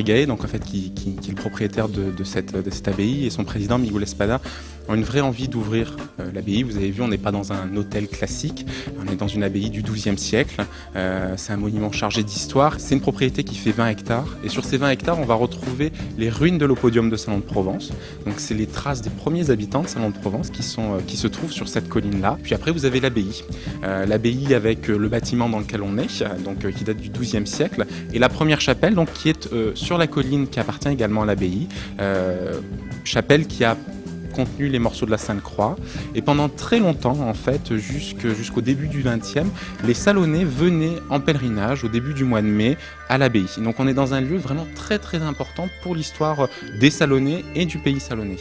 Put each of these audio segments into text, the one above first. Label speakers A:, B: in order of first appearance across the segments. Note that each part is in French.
A: Rigae, donc en fait qui est le propriétaire de cette abbaye, et son président Miguel Espada ont une vraie envie d'ouvrir l'abbaye. Vous avez vu, on n'est pas dans un hôtel classique, on est dans une abbaye du XIIe siècle. C'est un monument chargé d'histoire. C'est une propriété qui fait 20 hectares, et sur ces 20 hectares, on va retrouver les ruines de l'oppodium de Salon de Provence. Donc c'est les traces des premiers habitants de Salon de Provence qui se trouvent sur cette colline-là. Puis après, vous avez l'abbaye. L'abbaye avec le bâtiment dans lequel on est, donc qui date du XIIe siècle, et la première chapelle, donc qui est sur la colline, qui appartient également à l'abbaye. Chapelle qui a contenu les morceaux de la Sainte-Croix, et pendant très longtemps, en fait, jusqu'au début du XXe, les Salonnais venaient en pèlerinage au début du mois de mai à l'abbaye. Donc on est dans un lieu vraiment très très important pour l'histoire des Salonnais et du pays salonnais.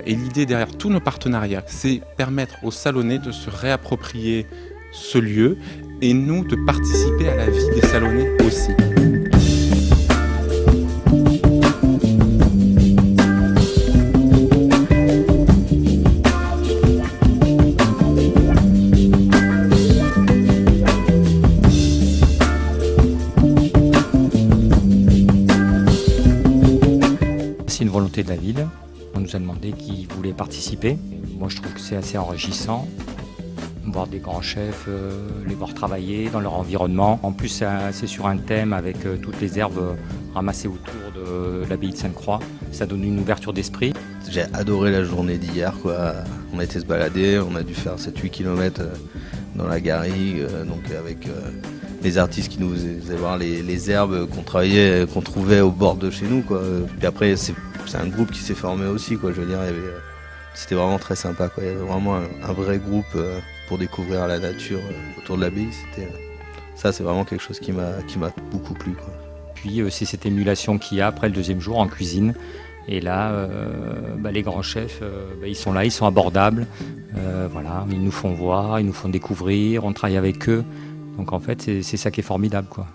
A: Et l'idée derrière tous nos partenariats, c'est permettre aux Salonnais de se réapproprier ce lieu, et nous de participer à la vie des Salonnais aussi.
B: C'est une volonté de la ville. On nous a demandé qui voulait participer. Moi, je trouve que c'est assez enrichissant. Voir des grands chefs, les voir travailler dans leur environnement. En plus, c'est sur un thème avec toutes les herbes ramassées autour de l'abbaye de Sainte-Croix. Ça donne une ouverture d'esprit.
C: J'ai adoré la journée d'hier, quoi. On a été se balader, on a dû faire 7-8 km dans la garrigue, donc avec les artistes qui nous faisaient voir les herbes qu'on travaillait, qu'on trouvait au bord de chez nous, quoi. Puis après, c'est un groupe qui s'est formé aussi, quoi. Je veux dire, c'était vraiment très sympa, quoi. Il y avait vraiment un vrai groupe pour découvrir la nature autour de l'abbaye. Ça, c'est vraiment quelque chose qui m'a beaucoup plu, quoi.
B: Puis c'est cette émulation qu'il y a après le deuxième jour en cuisine. Et là, les grands chefs, ils sont là, ils sont abordables. Voilà, ils nous font voir, ils nous font découvrir, on travaille avec eux. Donc en fait, c'est ça qui est formidable, quoi.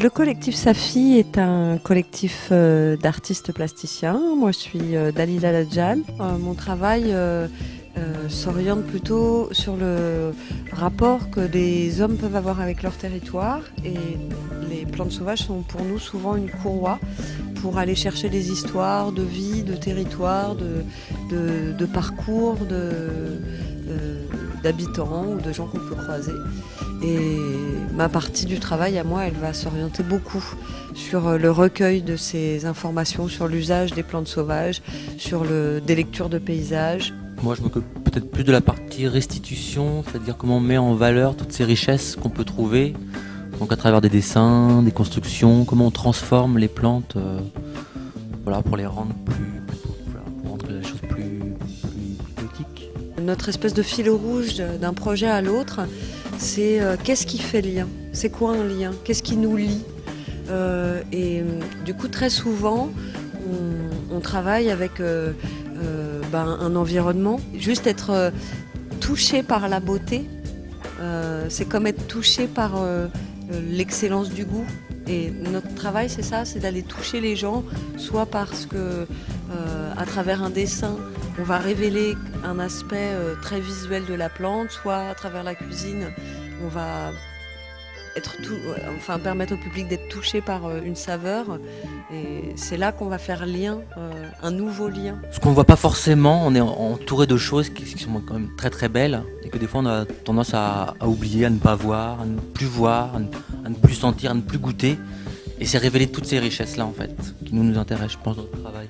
D: Le collectif Safi est un collectif d'artistes plasticiens. Moi, je suis Dalila Ladjan. Mon travail s'oriente plutôt sur le rapport que les hommes peuvent avoir avec leur territoire. Et les plantes sauvages sont pour nous souvent une courroie pour aller chercher des histoires de vie, de territoire, de parcours, d'habitants ou de gens qu'on peut croiser. Et ma partie du travail à moi, elle va s'orienter beaucoup sur le recueil de ces informations, sur l'usage des plantes sauvages, sur des lectures de paysages.
E: Moi, je m'occupe peut-être plus de la partie restitution, c'est-à-dire comment on met en valeur toutes ces richesses qu'on peut trouver, donc à travers des dessins, des constructions, comment on transforme les plantes, pour les rendre pour rendre les choses plus poétiques.
D: Notre espèce de fil rouge d'un projet à l'autre, c'est qu'est-ce qui fait lien ? C'est quoi un lien ? Qu'est-ce qui nous lie ? Et du coup, très souvent, on travaille avec un environnement. Juste être touché par la beauté, c'est comme être touché par l'excellence du goût. Et notre travail, c'est ça, c'est d'aller toucher les gens, soit parce que à travers un dessin, on va révéler un aspect très visuel de la plante, soit à travers la cuisine, on va permettre au public d'être touché par une saveur. Et c'est là qu'on va faire lien, un nouveau lien.
E: Ce qu'on ne voit pas forcément, on est entouré de choses qui sont quand même très très belles et que des fois on a tendance à oublier, à ne pas voir, à ne plus voir, à ne plus sentir, à ne plus goûter. Et c'est révéler toutes ces richesses-là en fait, qui nous intéressent, je pense, dans notre travail.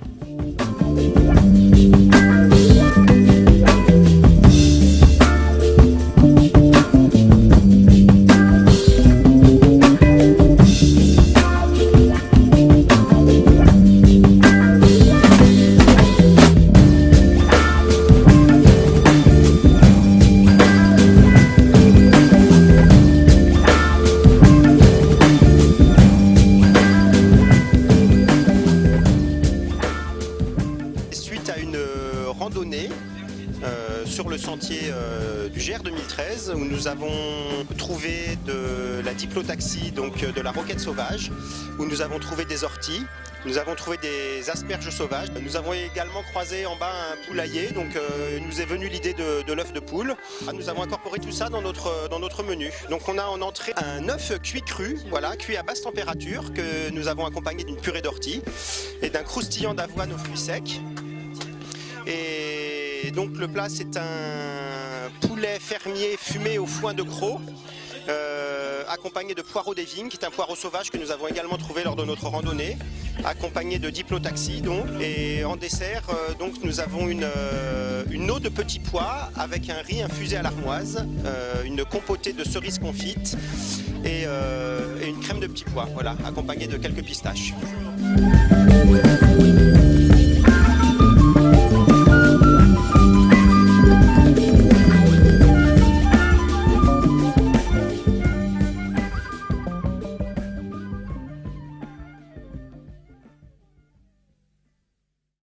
F: Sur le sentier du GR 2013 où nous avons trouvé de la diplotaxie, donc de la roquette sauvage, où nous avons trouvé des orties Nous avons trouvé des asperges sauvages. Nous avons également croisé en bas un poulailler, donc il nous est venu l'idée de l'œuf de poule. Nous avons incorporé tout ça dans notre menu. Donc on a en entrée un œuf cuit cru, voilà, cuit à basse température, que nous avons accompagné d'une purée d'ortie et d'un croustillant d'avoine aux fruits secs. Et donc le plat, c'est un poulet fermier fumé au foin de Cros, accompagné de poireaux des vignes, qui est un poireau sauvage que nous avons également trouvé lors de notre randonnée, accompagné de diplotaxis donc. Et en dessert, donc nous avons une eau de petits pois avec un riz infusé à l'armoise, une compotée de cerises confites et une crème de petits pois, voilà, accompagnée de quelques pistaches.